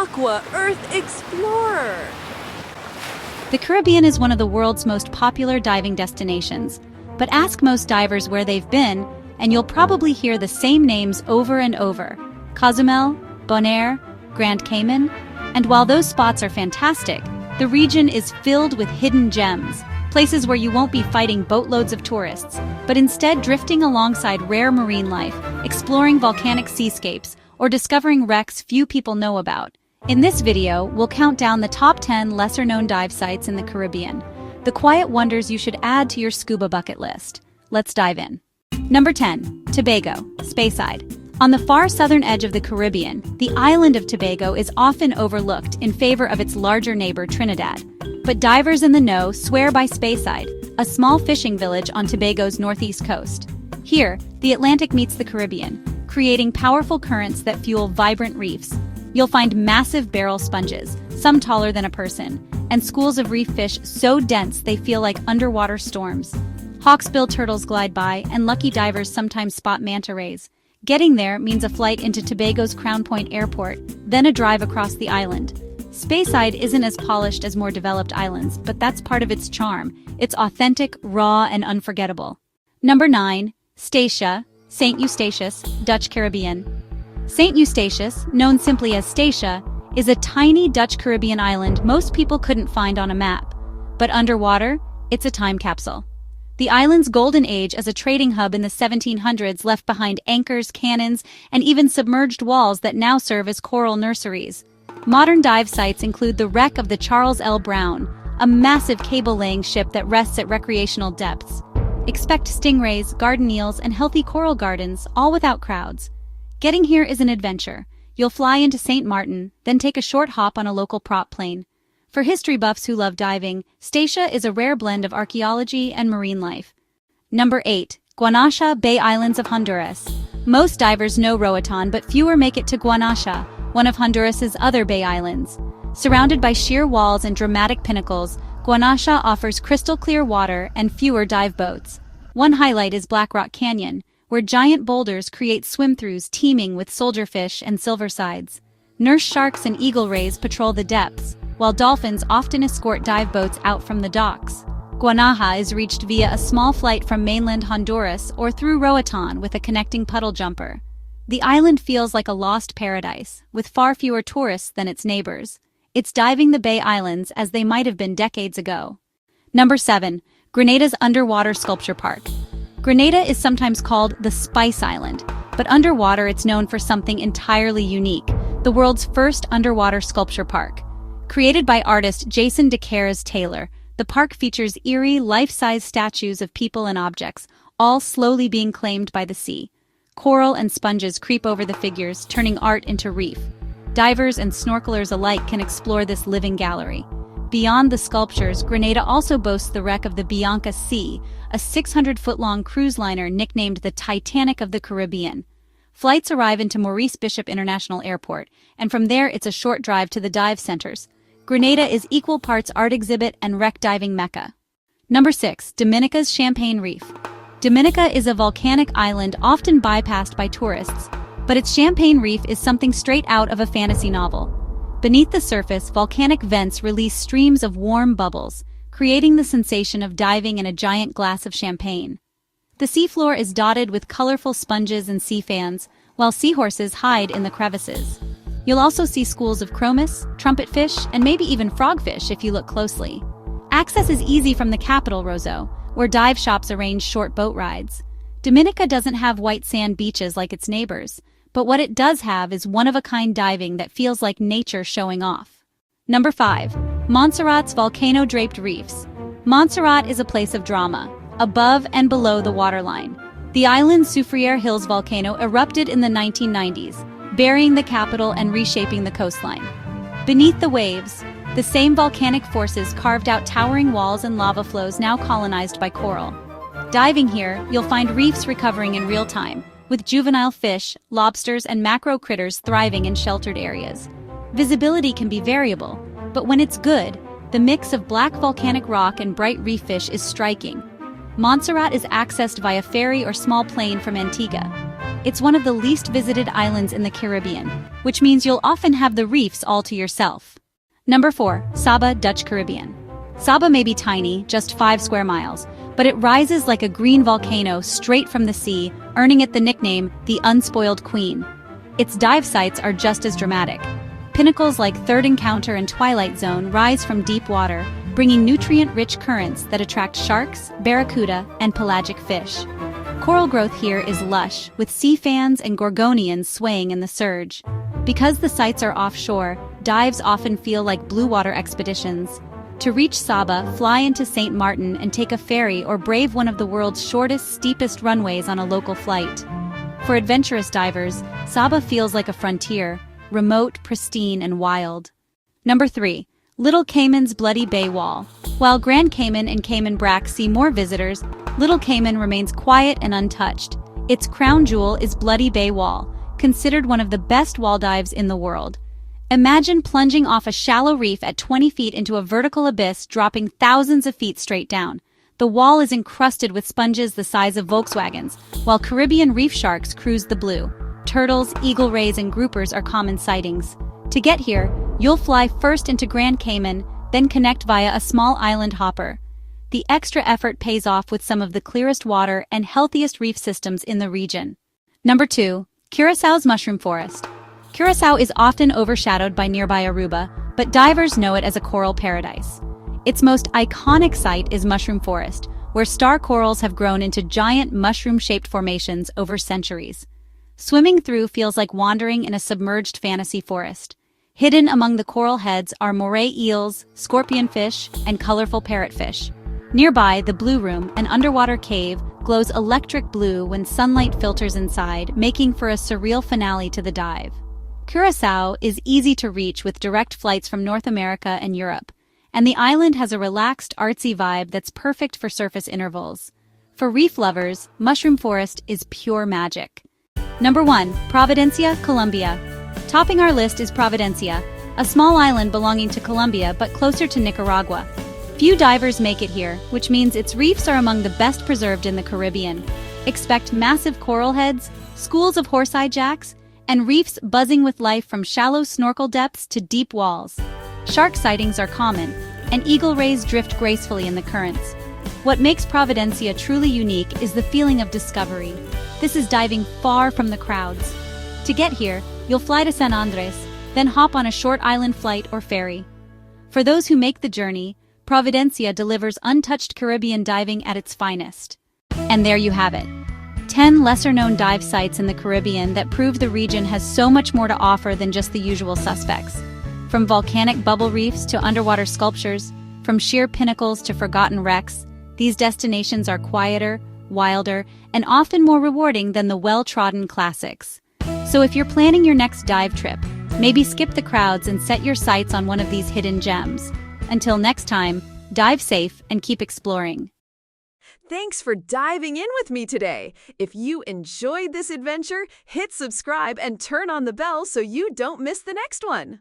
Aqua Earth Explorer. The Caribbean is one of the world's most popular diving destinations, but ask most divers where they've been, and you'll probably hear the same names over and over: Cozumel, Bonaire, Grand Cayman. And while those spots are fantastic, the region is filled with hidden gems, places where you won't be fighting boatloads of tourists, but instead drifting alongside rare marine life, exploring volcanic seascapes, or discovering wrecks few people know about. In this video, we'll count down the top 10 lesser-known dive sites in the Caribbean, the quiet wonders you should add to your scuba bucket list. Let's dive in. Number 10. Tobago, Speyside. On the far southern edge of the Caribbean, the island of Tobago is often overlooked in favor of its larger neighbor Trinidad. But divers in the know swear by Speyside, a small fishing village on Tobago's northeast coast. Here, the Atlantic meets the Caribbean, creating powerful currents that fuel vibrant reefs. You'll find massive barrel sponges, some taller than a person, and schools of reef fish so dense they feel like underwater storms. Hawksbill turtles glide by, and lucky divers sometimes spot manta rays. Getting there means a flight into Tobago's Crown Point Airport, then a drive across the island. Speyside isn't as polished as more developed islands, but that's part of its charm. It's authentic, raw, and unforgettable. Number 9. Statia, St. Eustatius, Dutch Caribbean. St. Eustatius, known simply as Statia, is a tiny Dutch Caribbean island most people couldn't find on a map. But underwater, it's a time capsule. The island's golden age as a trading hub in the 1700s left behind anchors, cannons, and even submerged walls that now serve as coral nurseries. Modern dive sites include the wreck of the Charles L. Brown, a massive cable-laying ship that rests at recreational depths. Expect stingrays, garden eels, and healthy coral gardens, all without crowds. Getting here is an adventure. You'll fly into St. Martin, then take a short hop on a local prop plane. For history buffs who love diving, Statia is a rare blend of archaeology and marine life. Number 8. Guanacha Bay Islands of Honduras. Most divers know Roatan, but fewer make it to Guanacha, one of Honduras's other bay islands. Surrounded by sheer walls and dramatic pinnacles, Guanacha offers crystal-clear water and fewer dive boats. One highlight is Black Rock Canyon, where giant boulders create swim-throughs teeming with soldierfish and silversides. Nurse sharks and eagle rays patrol the depths, while dolphins often escort dive boats out from the docks. Guanaja is reached via a small flight from mainland Honduras or through Roatan with a connecting puddle jumper. The island feels like a lost paradise, with far fewer tourists than its neighbors. It's diving the Bay Islands as they might have been decades ago. Number 7. Grenada's Underwater Sculpture Park. Grenada is sometimes called the Spice Island, but underwater it's known for something entirely unique: the world's first underwater sculpture park. Created by artist Jason DeCaires Taylor, the park features eerie, life-size statues of people and objects, all slowly being claimed by the sea. Coral and sponges creep over the figures, turning art into reef. Divers and snorkelers alike can explore this living gallery. Beyond the sculptures, Grenada also boasts the wreck of the Bianca C, a 600-foot-long cruise liner nicknamed the Titanic of the Caribbean. Flights arrive into Maurice Bishop International Airport, and from there it's a short drive to the dive centers. Grenada is equal parts art exhibit and wreck diving mecca. Number 6. Dominica's Champagne Reef. Dominica is a volcanic island often bypassed by tourists, but its Champagne Reef is something straight out of a fantasy novel. Beneath the surface, volcanic vents release streams of warm bubbles, creating the sensation of diving in a giant glass of champagne. The seafloor is dotted with colorful sponges and sea fans, while seahorses hide in the crevices. You'll also see schools of chromis, trumpetfish, and maybe even frogfish if you look closely. Access is easy from the capital, Roseau, where dive shops arrange short boat rides. Dominica doesn't have white sand beaches like its neighbors, but what it does have is one-of-a-kind diving that feels like nature showing off. Number 5. Montserrat's Volcano-Draped Reefs. Montserrat is a place of drama, above and below the waterline. The island's Soufriere Hills volcano erupted in the 1990s, burying the capital and reshaping the coastline. Beneath the waves, the same volcanic forces carved out towering walls and lava flows now colonized by coral. Diving here, you'll find reefs recovering in real time, with juvenile fish, lobsters, and macro critters thriving in sheltered areas. Visibility can be variable, but when it's good, the mix of black volcanic rock and bright reef fish is striking. Montserrat is accessed via ferry or small plane from Antigua. It's one of the least visited islands in the Caribbean, which means you'll often have the reefs all to yourself. Number 4. Saba, Dutch Caribbean. Saba may be tiny, just 5 square miles, but it rises like a green volcano straight from the sea, earning it the nickname, the Unspoiled Queen. Its dive sites are just as dramatic. Pinnacles like Third Encounter and Twilight Zone rise from deep water, bringing nutrient-rich currents that attract sharks, barracuda, and pelagic fish. Coral growth here is lush, with sea fans and gorgonians swaying in the surge. Because the sites are offshore, dives often feel like blue water expeditions. To reach Saba, fly into St. Martin and take a ferry or brave one of the world's shortest, steepest runways on a local flight. For adventurous divers, Saba feels like a frontier, remote, pristine, and wild. Number 3. Little Cayman's Bloody Bay Wall. While Grand Cayman and Cayman Brac see more visitors, Little Cayman remains quiet and untouched. Its crown jewel is Bloody Bay Wall, considered one of the best wall dives in the world. Imagine plunging off a shallow reef at 20 feet into a vertical abyss, dropping thousands of feet straight down. The wall is encrusted with sponges the size of Volkswagens, while Caribbean reef sharks cruise the blue. Turtles, eagle rays, and groupers are common sightings. To get here, you'll fly first into Grand Cayman, then connect via a small island hopper. The extra effort pays off with some of the clearest water and healthiest reef systems in the region. Number 2. Curaçao's Mushroom Forest. Curaçao is often overshadowed by nearby Aruba, but divers know it as a coral paradise. Its most iconic site is Mushroom Forest, where star corals have grown into giant mushroom-shaped formations over centuries. Swimming through feels like wandering in a submerged fantasy forest. Hidden among the coral heads are moray eels, scorpionfish, and colorful parrotfish. Nearby, the Blue Room, an underwater cave, glows electric blue when sunlight filters inside, making for a surreal finale to the dive. Curaçao is easy to reach with direct flights from North America and Europe, and the island has a relaxed, artsy vibe that's perfect for surface intervals. For reef lovers, Mushroom Forest is pure magic. Number 1. Providencia, Colombia. Topping our list is Providencia, a small island belonging to Colombia but closer to Nicaragua. Few divers make it here, which means its reefs are among the best preserved in the Caribbean. Expect massive coral heads, schools of horse-eye jacks, and reefs buzzing with life from shallow snorkel depths to deep walls. Shark sightings are common, and eagle rays drift gracefully in the currents. What makes Providencia truly unique is the feeling of discovery. This is diving far from the crowds. To get here, you'll fly to San Andres, then hop on a short island flight or ferry. For those who make the journey, Providencia delivers untouched Caribbean diving at its finest. And there you have it. 10 lesser-known dive sites in the Caribbean that prove the region has so much more to offer than just the usual suspects. From volcanic bubble reefs to underwater sculptures, from sheer pinnacles to forgotten wrecks, these destinations are quieter, wilder, and often more rewarding than the well-trodden classics. So if you're planning your next dive trip, maybe skip the crowds and set your sights on one of these hidden gems. Until next time, dive safe and keep exploring. Thanks for diving in with me today. If you enjoyed this adventure, hit subscribe and turn on the bell so you don't miss the next one.